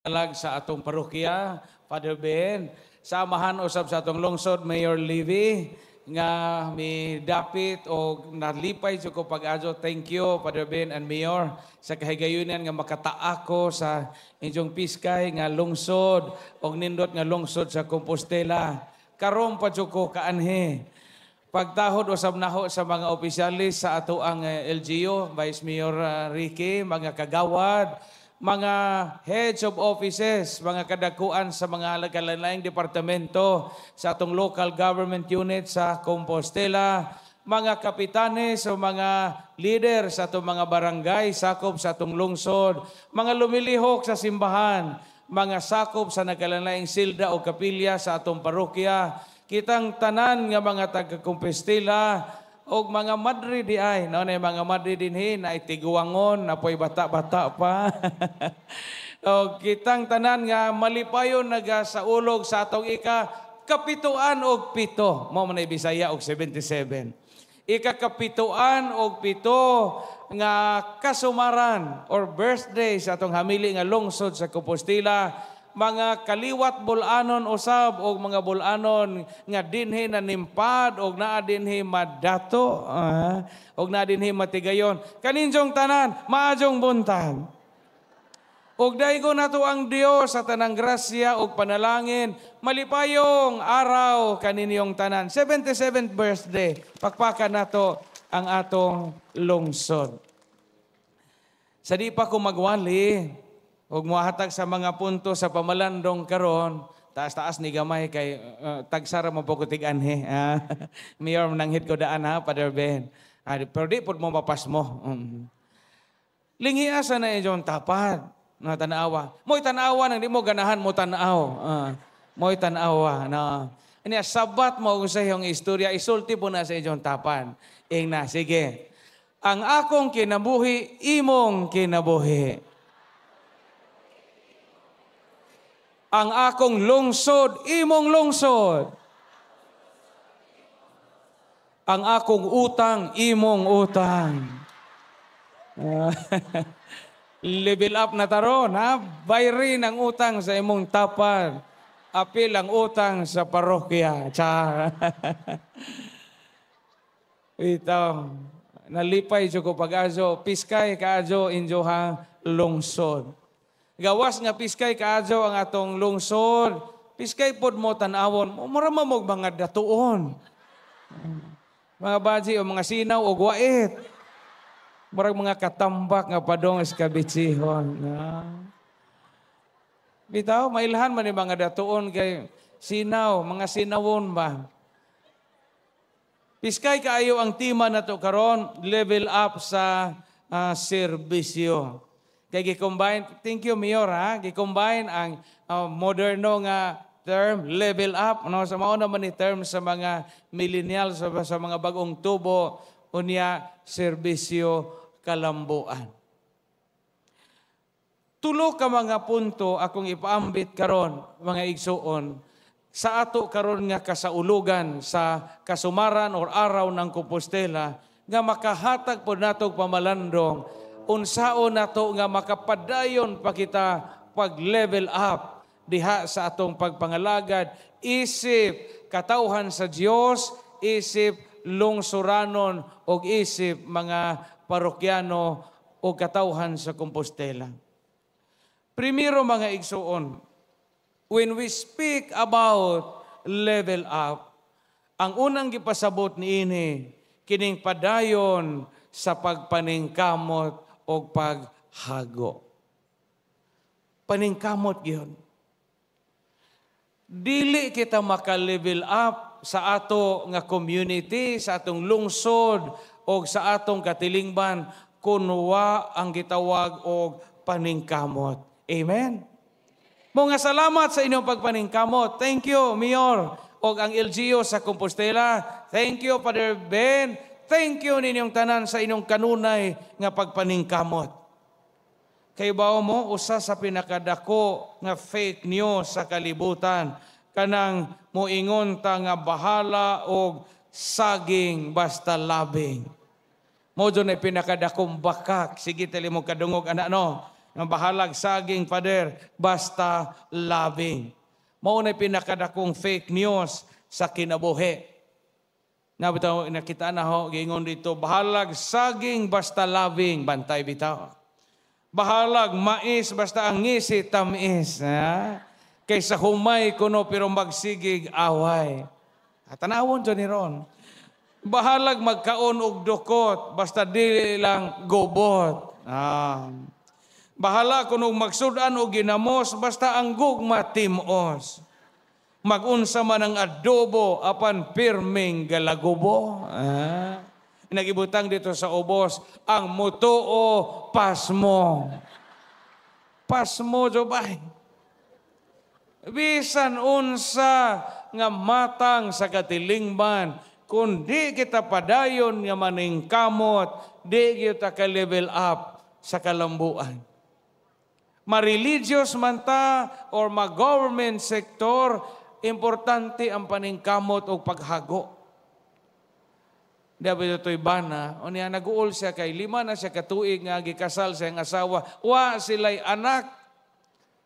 Alag sa atong parokya, Father Ben, samahan usab sa atong lungsod, Mayor Levy, nga mi dapit o nalipay jud ko pag-adto. Thank you, Father Ben and Mayor, sa kahigayunan nga makataa ko sa inyong piskay nga lungsod o nindot nga lungsod sa Compostela. Karon pa jud ko kaanhi. Pagtahod usab naho sa mga opisyalis sa ato ang LGU, Vice Mayor Ricky, mga kagawad, mga heads of offices, mga kadakuan sa mga kalain-laing departamento sa atong local government unit sa Compostela, mga kapitanes o mga leader sa atong mga barangay, sakop sa atong lungsod, mga lumilihok sa simbahan, mga sakop sa nagkalain-laing silda o kapilya sa atong parokya, kitang tanan nga mga taga-Compostela, og mga madre di ay, no, na mga madre dinhi na itiguangon, na po'y bata-bata pa. O kitang tanan nga malipayon nagasaulog sa atong kapituan og pito. Mo man Bisaya og 77. Kapituan og pito nga kasumaran or birthday sa atong hamili nga lungsod sa Compostela. Mga kaliwat bulanon usab og mga bulanon nga dinhi nanimpad og naa dinhi madato og naa dinhi matigayon. Kaninjong tanan maadjong buntag. Og daygo nato ang Dios sa tanang grasya og panalangin, malipayong araw kaninyong tanan. 77th birthday. Pakpakan nato ang atong lungsod. Sa di pa ko magwali, og muhatag sa mga punto sa pamalandong karon, taas-taas ni gamay kay tagsara mo pagkutig anhe. Mayor nanghit ko daan ha, Father Ben. Pero di pud mo mapas mo. Lingiasa na iyon tapat na tanawa. Mo'y tanawa nang di mo ganahan mo tanaw. Mo'y tanawa na. Ini sabat mo sa iyong istorya, isulti po na sa iyong tapan. Na, sige. Ang akong kinabuhi, imong kinabuhi. Ang akong lungsod, imong lungsod. Ang akong utang, imong utang. Level up na taron, ha? Bayrin ang utang sa imong tapan. Apil ang utang sa parokya. Ito, nalipay dyo ko pag-azo, piskay ka-azo injohang lungsod. Gawas nga piskay kaadyo ang atong lungsod. Piskay pod mo tanawon. Mura mamog mga datuon. Mga baji o mga sinaw o guwait. Murag mga katambak nga padong eskabitsihon. Bitaw, mailhan man yung mga datuon kay sinaw, mga sinawon ba? Piskay kaayo ang tima na to karon, level up sa serbisyo. Kaya gi-combine, thank you Mayor ha, gi-combine ang moderno nga term, level up. No? Sa mauna man ni term sa mga millennials, sa mga bagong tubo, unya, serbisyo, kalambuan. Tulo ka mga punto akong ipaambit karon mga igsuon, sa ato karon nga kasaulugan sa kasumaran or araw ng Compostela, nga makahatag po natong pamalandong, unsaon nato nga makapadayon pa kita pag-level up diha sa atong pagpangalagad, isip katawhan sa Dios, isip lungsuranon o isip mga parokyano o katawhan sa Compostela. Primero mga igsuon, when we speak about level up, ang unang gipasabot niini kining padayon sa pagpaningkamot o paghago. Paningkamot yun. Dili kita maka-level up sa ato nga community, sa atong lungsod, o sa atong katilingban, kunwa ang gitawag og paningkamot. Amen? Mga salamat sa inyong pagpaningkamot. Thank you, Mayor, o ang LGU sa Compostela. Thank you, Father Ben. Thank you ninyong tanan sa inyong kanunay nga pagpaningkamot. Kay bao mo, usa sa pinakadako nga fake news sa kalibutan, kanang moingon ta nga bahala o saging basta labing. Mo dyan ay pinakadakong bakak. Sige, tali mo kadungog, anak no. Nga bahalag saging, Father, basta loving. Mao na pinakadakong fake news sa kinabuhi. Nabitaw, nakita na ho, gingon dito, bahalag saging basta loving, bantay bitaw. Bahalag mais basta ang ngisi tamis. Kaysa humay kuno pero magsigig away. At tanawon dyan ni Ron. Bahalag magkaon og dukot basta dili lang gobot. Bahala kuno magsudan og ginamos basta ang gugma timos. Magunsa man ang adobo apan pirming galagubo. Nagibutang dito sa ubos, ang mutuo pasmo. Pasmo, Jobay. Bisan unsa nga matang sa katilingban, kung di kita padayon nga maningkamot, di kita ka-level up sa kalambuan. Ma-religious man ta or ma-government sector, importante ang paningkamot o paghago. Dabi ito'y bana, o niya nag-uol siya kay 5 na siya katuig nga gikasal sa iyang asawa, wa sila'y anak.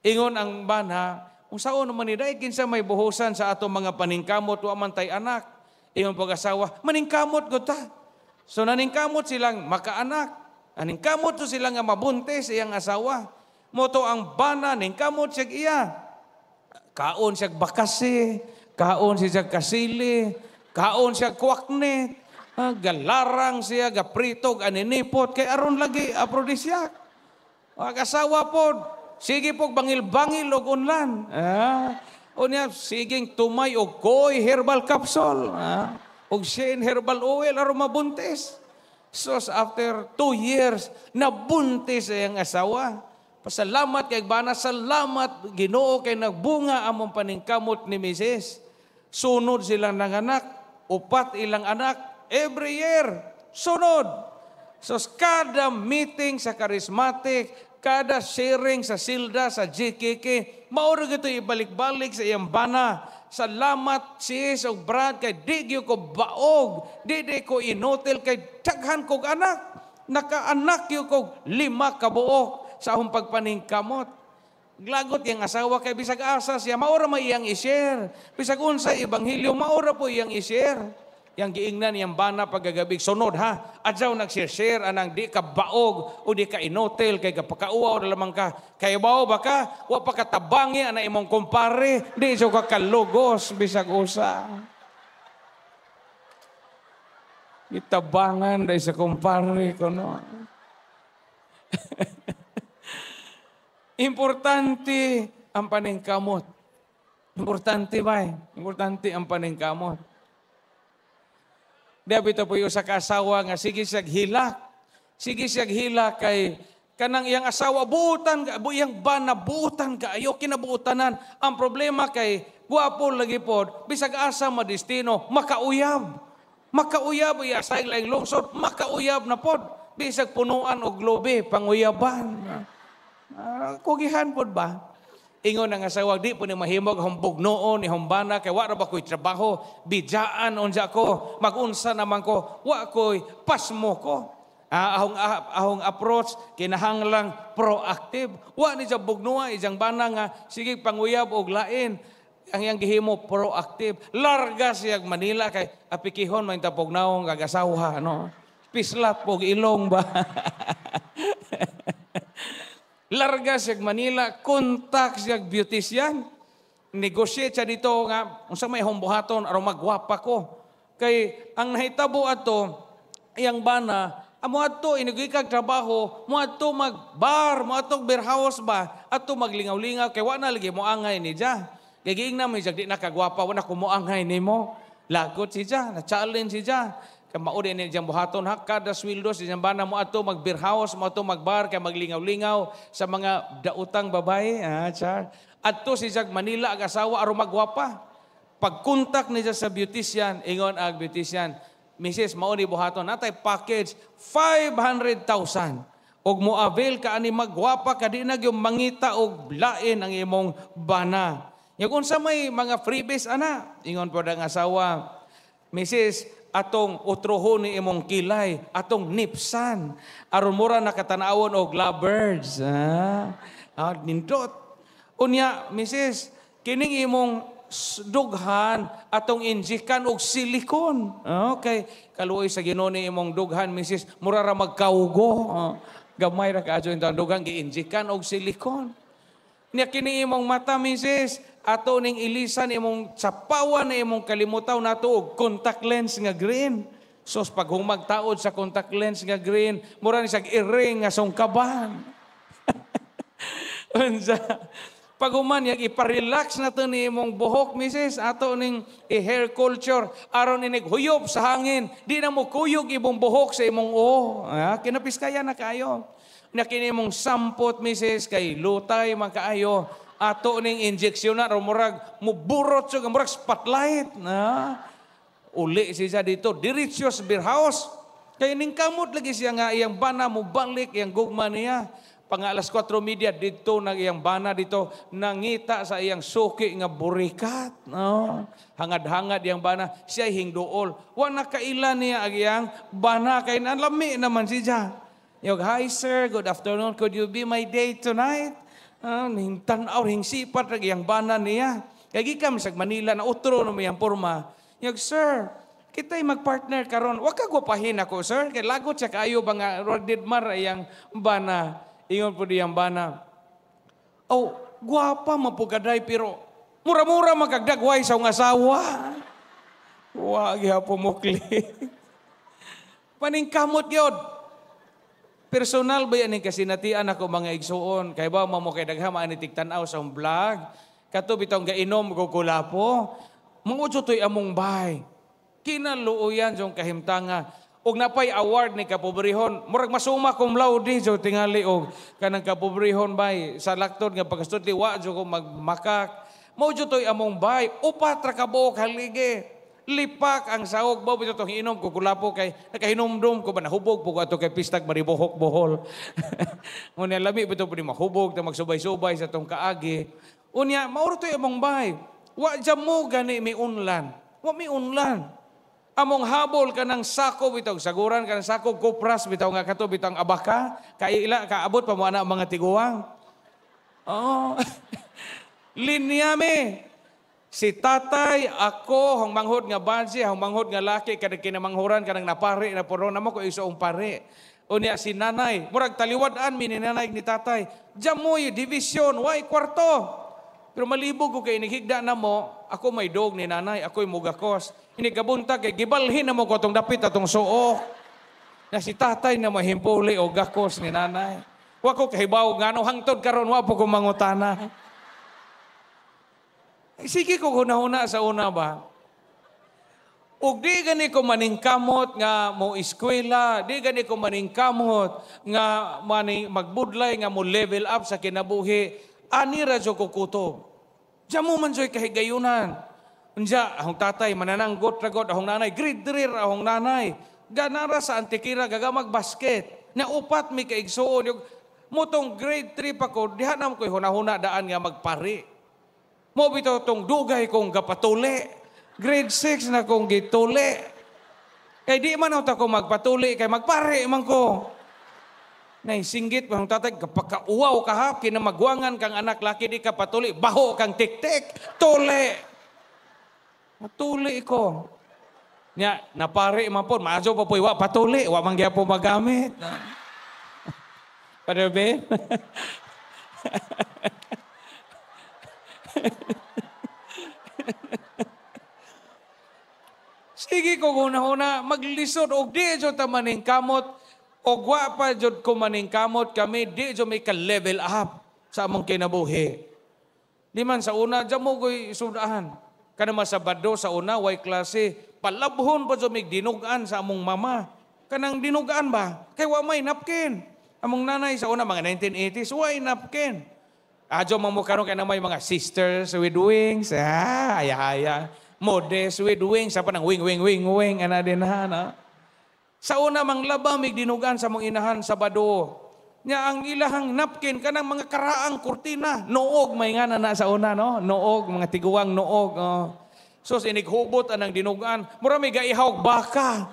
Ingon ang bana, kung saan naman niday, kinsa may buhusan sa atong mga paningkamot, wa man tay anak. Ingon pag-asawa, maningkamot ko ta. So naningkamot silang makaanak. Naningkamot to silang nga mabuntis iyang asawa. Moto ang bana, ningkamot siya iya. Kaon siya bakasi, kaon siya kasili, kaon siya kwaknet, galarang siya, gapritog, aninipot, kay aron lagi aprodisyak. Asawa po, sige po bangil-bangil o unlan. O niya, siging tumay o koy herbal capsule. O Shane herbal oil, aron mabuntis. So after 2 years, nabuntis ang asawa. Pasalamat kay bana, salamat Ginoo kay nagbunga among paningkamot ni Mrs. Sunod silang nanganak, 4 ilang anak, every year, sunod. So kada meeting sa charismatic, kada sharing sa Silda, sa GKK, mauro gito ibalik-balik sa iyang bana. Salamat sis o Brad kay di ko baog, di ko inotel kay daghan kog anak. Nakaanak ko 5 kabuok sa akong pagpaningkamot. Glagot yung asawa kay bisag asa siya, maura may iyang i-share. Bisag unsa ebanghelyo, maura po iyang i-share. Yang giingnan yang bana pagagabig, sunod ha, adyaw nag-share anang di ka baog o di ka inotel, kay kapakauaw na lamang ka. Kaya bao ba ka, wa pa katabangi ana imong kumpare, di siya ka kalugos, bisag usa. Itabangan dahil sa kumpare ko, no? Importante ang paningkamot. Importante ba? Importante ang paningkamot. Dabi ito po yung sa kasawa nga, sige siyag hilak. Sige siyag hilak kay kanang iyang asawa, buutan ka, iyang bana, buutan ka, ayaw kinabuutanan. Ang problema kay, guwapo lagi po, bisag asa madistino, makauyab. Makauyab, iyasay lang lungsod, makauyab na po. Bisag punuan o globe, panguyaban. Kugihan po ba? Ingon ang asawa, di po ni mahimog humbog noon ni humbana, kay wala ba ko'y trabaho, bidyaan onja ko, magunsa naman ko, wa ko'y pasmo ko. Ahong approach, kinahanglang proactive. Wa ni siya bugnuwa, isang bana nga, sige panguyab og lain. Ang iyang gihimo, proactive. Larga siyag Manila, kay apikihon, may tapog naong kagasawa, no? Pislat po, ilong ba? Larga siyag Manila, kontak siyag beautician. Negosyate siya dito nga, unsa may humbuhaton, aron magwapa ko. Kay ang nahitabo ato, iyang bana, amo ato inigikag trabaho, mo ato magbar, mo ato beer house ba, ato maglingaw-lingaw, kay wala lagi mo angay ni Diya. Kay giing na may siya di nakagwapa, wala kumuangay ni mo. Lagot si Diya, na-challenge si Diya. Kaya maudi ni diyang buhaton, ha? Kada swildo, si bana mo ato mag-beer house, mo ato mag-bar, kaya maglingaw-lingaw sa mga dautang babae. At to si Jack Manila, ang asawa, aron magwapa. Pag-contact niya sa beautician, ingon ang beautician, Mrs. mauni buhaton, natay package, 500,000. Og mo avail ka ani magwapa, ka di na yung mangita og lain ang imong bana. Yung unsa may mga freebies, ana, ingon po ang asawa, Mrs., atong utrohon ni imong kilay, atong nipsan, aron mura nakatanawon og lovebirds. Nindot. Unya, Mrs., kining imong dughan atong injikan og silikon. Okay, kaluoy sa Ginoo ni imong dughan, Mrs., mura ra magkaugo. Gamay ra kaadyo intang dughan giinjikan og silikon. Nya kini imong mata, Mrs., ato ning ilisan imong sapawan na imong kalimutaw nato og contact lens nga green. Sos pag humagtaod sa contact lens nga green, mura ni sag iring nga sungkaban. Unsa? Pag human iparelax na to ni imong buhok, Mrs., ato ning hair culture aron inig huyop sa hangin, di na mo kuyog imong buhok sa imong kinapiskaya na kayo. Na kini imong sampot, Mrs., kay lutay man kaayo. Ato ning injeksyon na murag muburot so murag spotlight uli siya dito diretso sa beer house kay ning kamot lagi siya nga iyang bana mo balik iyang gugma niya pang alas 4:30 dito nang iyang bana dito nangita sa iyang suki nga burikat hangad-hangad iyang bana siya hingduol wa nakailan niya ang iyang bana kay nalami naman siya yog hi sir, good afternoon, could you be my date tonight? Ning tanaw hing sipat lagi ang bana niya. Kay gikan sa Manila na utro no may porma. Yag sir, kita'y magpartner karon. Wa ka gwapahin ako sir. Kay lagot siya kaayo ba nga rodidmar ayang bana. Ingon po diyang bana. Oh, gwapa mapugaday pero mura-mura magagdagway sa ng asawa. Wa gyapon mo klik. Paningkamot gyud. Personal ba yan kasinatian ako mga igsuon? Kaya ba mo kay daghama ani tigtanaw sa vlog? Kato bitong gainom ko kulapo. Mangudyo to'y among bay. Kinaluoyan yung kahimtanga. Og napay award ni kapobrehon. Murag masuma cum laude jo tingali og kanang kapobrehon bay. Sa laktod nga pagkastudli wa jo ko magmakak. Mangudyo to'y among bay. Upat ra ka buok haligi. Lipak ang sahog ba bito tong inom ko kulapo kay nakahinomdom ko ba nahubog po ato kay pistag maribohok bohol. Unya lami bito po ni mahubog ta magsubay-subay sa tong kaagi. Unya mauro to among bay. Wa jam mo gani mi unlan. Wa mi unlan. Among habol kanang sako bitaw saguran kanang sako kopras bitaw nga kato bitang abaka kay ila kaabot pa mo ana mga tiguwang. Linyame. Si tatay, ako, hong manghod nga bansi, hong manghod nga laki, kanang kinamanghuran, kanang napari, na puro naman ko isoong pari. Unya si nanay, murag taliwadaan, mininanay ni tatay, jamoy, division, way, kwarto. Pero malibog ko kay inihigda na mo, ako may dog ni nanay, ako'y mugakos. Inigabunta kay gibalhin na mo ko itong dapit atong suok. Na si tatay na mahimpuli o gakos ni nanay. Wako kahibaw nga, no, hangtod karon wa po kong mangutana. Sige ko hunahuna sa una ba? Ug di gani ko maningkamot nga mo eskwela, di gani ko maningkamot nga magbudlay nga mo level up sa kinabuhi, ani ra jo ko kutob. Jamo man joy kahigayunan. Unja ahong tatay manananggot ragot ahong nanay, grade 3 ahong nanay. Ganara sa Antikira gagamag basket. Na upat mi kaigsuon motong grade 3 pa ko, diha na ko hunahuna daan nga magpari. Mo bitaw tong dugay kong gapatuli. Grade 6 na kong gituli. Kay di man ako magpatuli, kay magpare man ko. Naisinggit pa ang tatay, kapag kauwaw kahap, kinamagwangan kang anak laki di ka patuli, baho kang tik-tik, tuli. Matuli ko. Nya, napare man po, maaso pa po, wa patuli, wa mangya po magamit. Padre Ben? Sige ko huna-huna, maglisod og di jo ta maning kamot og wa pa jud ko maning kamot kami di jo may ka-level up sa among kinabuhi. Di man sa una diyan mo ko'y sudahan. Kana masabado sa una way klase palabhon pa jo mig dinugan sa among mama. Kanang dinugan ba? Kay wa may napkin. Among nanay sa una mga 1980s way napkin. Adyo mo karon kay na may mga sisters with wings. Aya-aya. Modest with wings. Sa panang wing. Ana din na. Sa una mang labamig dinugan sa mong inahan sa bado. Nya ang ilahang napkin kanang mga karaang kurtina. Noog may nga na sa una, no? Noog, mga tiguang noog. Sus, inighubot anang dinugan. Mura may gaihawag baka.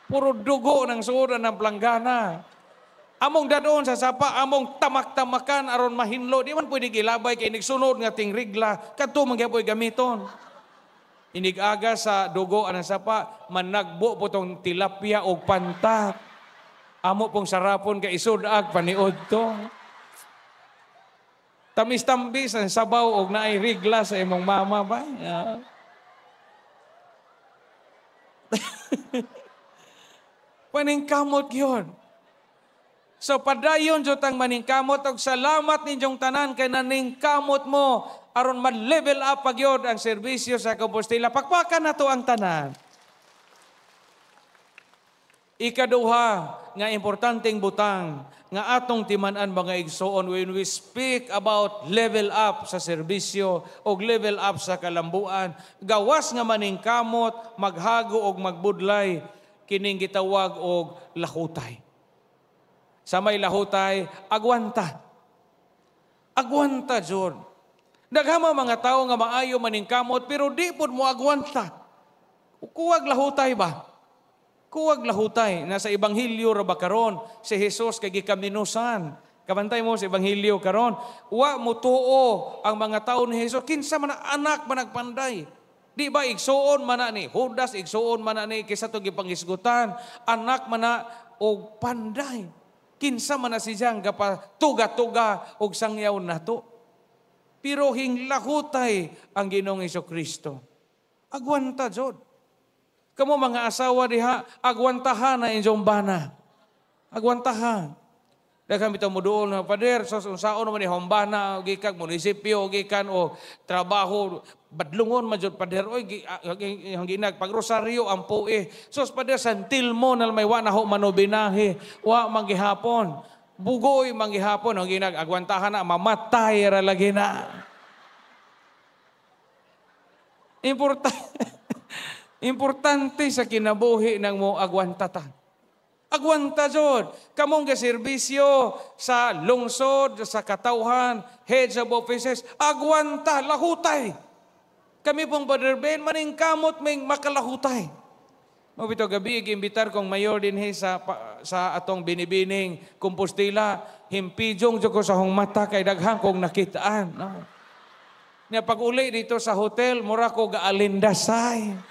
Puro dugo ng suodan ng planggana. Among dadoon sa sapa, among tamak-tamakan aron mahinlo. Di man pwede gilabay kay nigsunod nga ting rigla. Kadto man gyapon gamiton. Inigaga sa dugo anang sapa, managbo po tong tilapia o pantak. Amo pong sarapon kay isudag paniod to. Tamis-tambis ang sabaw og naay rigla sa imong mama ba? Paningkamot yun. So padayon jud tang maningkamot og salamat ninyong tanan kay naningkamot mo aron ma-level up pagyod ang serbisyo sa Compostela. Pakpakan nato ang tanan. Ikaduha nga importanteng butang nga atong timan-an mga igsoon when we speak about level up sa serbisyo o level up sa kalambuan, gawas nga maningkamot, maghago og magbudlay kining gitawag og lahutay. Sa may lahutay, agwanta. Agwanta, John. Daghama mga tao nga maayo maningkamot pero di pud mo agwanta. Kuwag lahutay ba? Kuwag lahutay. Nasa Ebanghelyo ra ba karon si Jesus kay gikaminusan. Kabantay mo sa Ebanghelyo karon, wa mo tuo ang mga tao ni Jesus kinsa man anak man nagpanday. Di ba igsuon man na ni Judas, igsuon man na ni kisa to gipangisgutan, anak man na og panday. Kinsa man na siyang tuga-tuga og sangyaw nato. Pero hinglahutay ang Ginoong Hesukristo. Agwanta jud. Kamo mga asawa diha, agwantahan na inyong bana. Agwantahan. Daghang bitaw mo doon na pader, so unsaon naman ni hombana, gikan munisipyo, gikan o trabaho, badlungon man jud pader, oy ang ginag pagrosaryo ang pue. So pader santil mo na may wa na ho manubinahi, wa manggihapon. Bugoy manggihapon ang ginag agwantahan na mamatay ra lagi na. Importante sa kinabuhi ng mo agwantata. Agwanta jud. Kamong gaserbisyo sa lungsod, sa katawhan, heads of offices, agwanta, lahutay. Kami pong Brother Ben, maningkamot may makalahutay. Mabito gabi, imbitar kong mayor din sa atong binibining Compostela, himpijong jud ko sa hong mata kay daghang kong nakitaan. No? Nya pag-uli dito sa hotel, mura ko gaalindasay.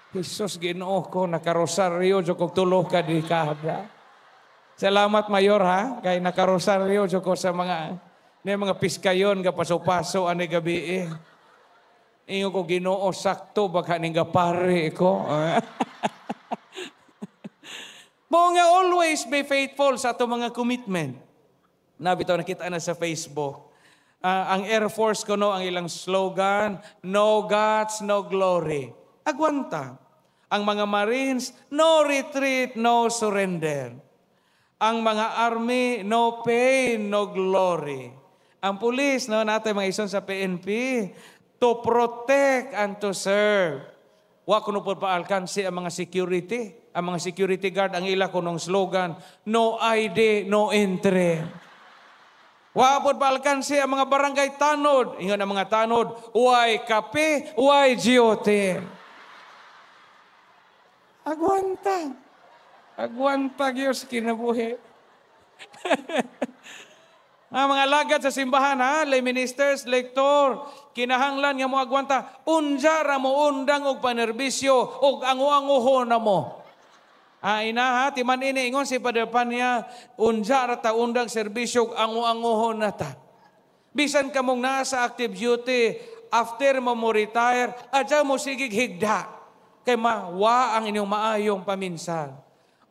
Jesus, Ginoo ko, nakarosaryo, jo kong tulo ka di kada. Salamat, Mayor, ha? Kay nakarosaryo, jo ko sa mga piskayon, kapaso-paso, ani gabi eh. Ingo ko, Ginoo, sakto, baka ning gapare ko. Mo nga always be faithful sa ato mga commitment. Nabito, nakita na sa Facebook. Ang Air Force ko, no, ang ilang slogan, no guts, no glory. Agwanta. Ang mga Marines, no retreat, no surrender. Ang mga Army, no pain, no glory. Ang pulis, no, natin mga ison sa PNP, to protect and to serve. Wa kuno po paalkansi ang mga security. Ang mga security guard, ang ila kunong slogan, no ID, no entry. Wa po paalkansi ang mga barangay tanod. Ingon ang mga tanod, uay kape, uay GOT. Agwanta. Agwanta, Diyos, kinabuhi. Mga lagad sa simbahan, ha? Lay ministers, lektor, kinahanglan nga mo agwanta. Unja ra mo undang og panerbisyo og angu-anguho na mo. Ina, ha? Timan ini, ingon si Padre Panya, unja ra ta undang serbisyo og angu-anguho na ta. Bisan ka mong nasa active duty, after mo retire, adya mo sigig higda. Kay mawa ang inyong maayong paminsan.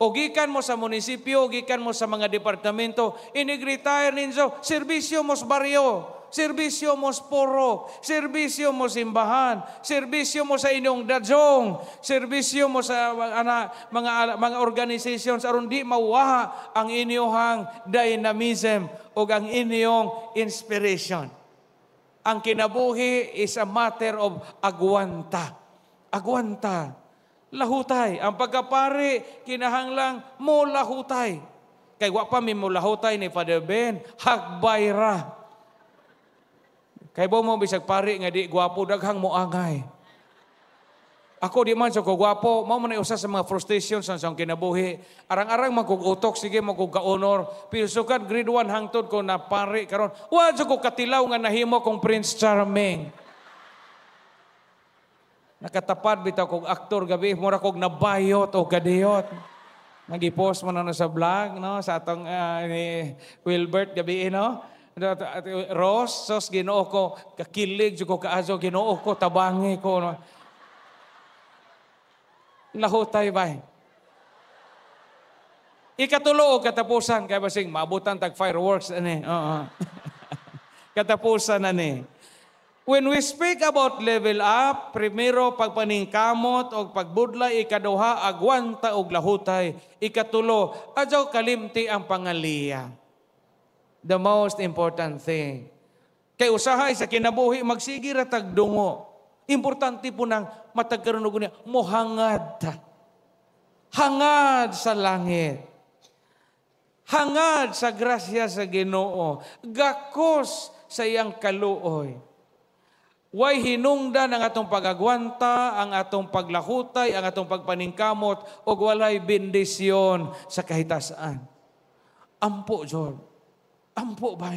O gikan mo sa munisipyo, gikan mo sa mga departamento, inig-retire ninyo, serbisyo mo sa baryo, serbisyo mo sa puro, serbisyo mo sa simbahan, serbisyo mo sa inyong dadyong, serbisyo mo sa mga organizations aron di mawa ang inyong dynamism o ang inyong inspiration. Ang kinabuhi is a matter of agwanta. Agwanta. Lahutay. Ang pagkapari, kinahanglang mo lahutay. Kay wa pa mi mo lahutay ni Father Ben, hagbay ra. Kay mo bisag pari nga di gwapo daghang mo angay. Ako di man sa kugwapo, mao man ay usa sa mga frustrations sa akong kinabuhi. Arang-arang magkugutok, sige magkuga-honor. Pero sukad grade 1 hangtod ko na pare karon. Wa jud ko katilaw nga nahimo kong Prince Charming. Nakatapad bitaw kog aktor gabi, mura kog nabayot o kadiyot. Nagi-post mo na sa vlog, no, sa atong ni Wilbert gabi, no. Ross, sos Ginoo ko, kakilig jud ko kaazo, Ginoo ko tabangi ko, no. Lahutay ba? Ikatulo o katapusan, kaya basing maabutan tag fireworks, ani. Katapusan, ani. When we speak about level up, primero pagpaningkamot o pagbudlay, ikaduha agwanta og lahutay, ikatulo adyaw kalimti ang pangaliya. The most important thing. Kay usahay sa kinabuhi magsigi ra tag dungo. Importante po nang matagkaroon niya, mohangad. Hangad sa langit. Hangad sa grasya sa Ginoo. Gakos sa iyang kaluoy. Way hinungdan ang atong pagagwanta, ang atong paglahutay, ang atong pagpaningkamot, o walay bendisyon sa kahitasaan. Ampo, Jord. Ampo ba?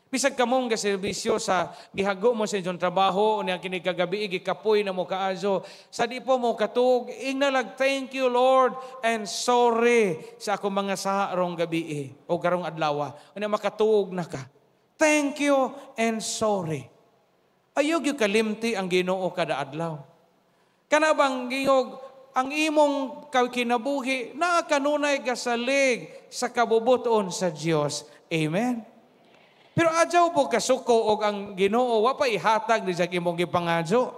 Bisag kamong gaservisyo sa gihago mo sa inyong trabaho, niya kinikagabi, gikapoy na mo kaazo, sa di po mo katug, ingnalag, thank you Lord, and sorry sa akong mga saharong gabi, o karong adlawa, na makatuog na ka. Thank you and sorry. Ayog yung kalimti ang Ginoo kada adlaw. Kanabang giyog, ang imong kinabuhi, na kanunay gasalig sa kabubuton sa Dios. Amen? Pero adyaw po kasuko og ang Ginoo wa pa ihatag ni sa imong gipangadyo.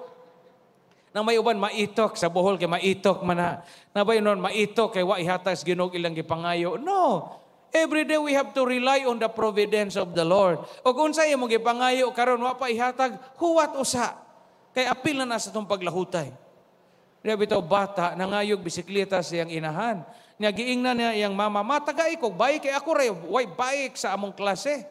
Nang may uban maitok sa buhol kay maitok man na. Nabay non maitok kay wa ihatag sa Ginoo ilang gipangayo. No. Every day we have to rely on the providence of the Lord. Og unsay imong gipangayo karon wa pa ihatag, huwat usa. Kay apil na sa tong paglahutay. Diya bitaw bata nangayog bisikleta siyang inahan. Nya giingnan niya iyang mama, "Matagay ko bike kay ako ray way bike sa among klase."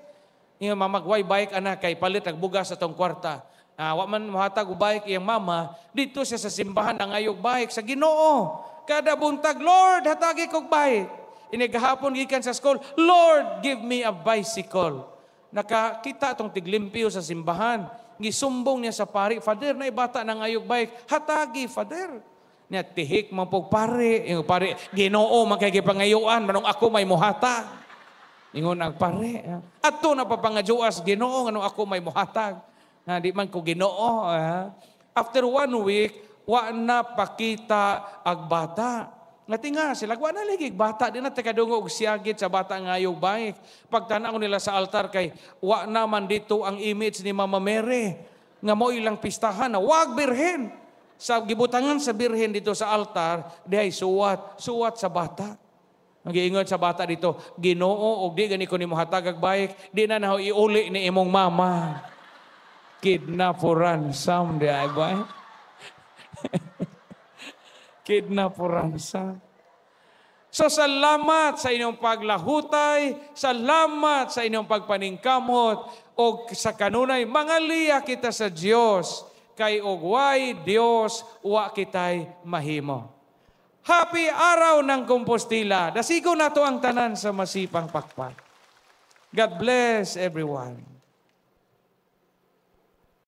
Iyang mama, "Way bike anak kay palit ag bugas sa tong kwarta." Wa man mohatag og bike iyang mama, dito siya sa simbahan nangayog bike sa Ginoo. Kada buntag, "Lord, hatagi kog bike." Inigahapon gikan sa school, "Lord, give me a bicycle." Nakakita tong tiglimpyo sa simbahan. Gisumbong niya sa pari, "Father, na ibata nangayog bike." "Hatagi, Father." Niya tihik man pog pare, yung pare, "Ginoo magkagipangayuan, manong ako may muhatag." Ingon ang pare. Ato na papangadyoas, "Ginoo, anong ako may muhatag." Di man ko Ginoo. After 1 week, wa na pakita ag bata. Ngati nga, sila wa na ligig bata. Di na takadungog siyagit sa bata ngayog bike. Pagtanaw nila sa altar kay, wa naman dito ang image ni Mama Mary. Nga mo ilang pistahan na, wag birhen. Sa gibutangan sa birhen dito sa altar, di ay suwat sa bata. Nag-iingon sa bata dito, "Ginoo, og di gani ko nimo hatag ag bike, di na naho iuli ni imong mama." Kidnap for ransom, di ay ba? Kidnap for ransom. So salamat sa inyong paglahutay, salamat sa inyong pagpaningkamot, o sa kanunay, mangaliya kita sa Dios, kay ogway Dios, wa kitay mahimo. Happy araw ng Compostela. Dasigo na to ang tanan sa masipang pakpak. God bless everyone.